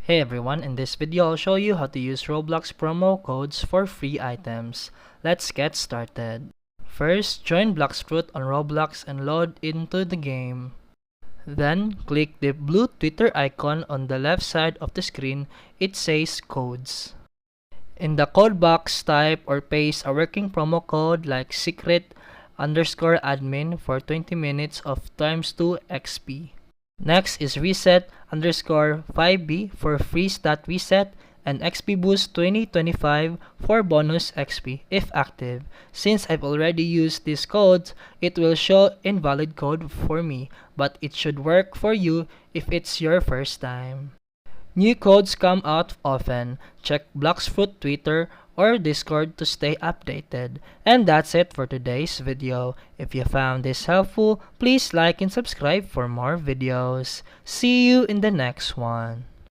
Hey everyone, in this video I'll show you how to use Roblox promo codes for free items. Let's get started. First, join Bloxfruit on Roblox and load into the game. Then, click the blue Twitter icon on the left side of the screen. It says codes. In the code box, type or paste a working promo code like secret_admin for 20 minutes of ×2 XP. Next is reset_5B for free stat reset and XP boost 2025 for bonus XP if active. Since I've already used these codes, it will show invalid code for me, but it should work for you if it's your first time. New codes come out often. Check Bloxfruit Twitter or Discord to stay updated. And that's it for today's video. If you found this helpful, please like and subscribe for more videos. See you in the next one.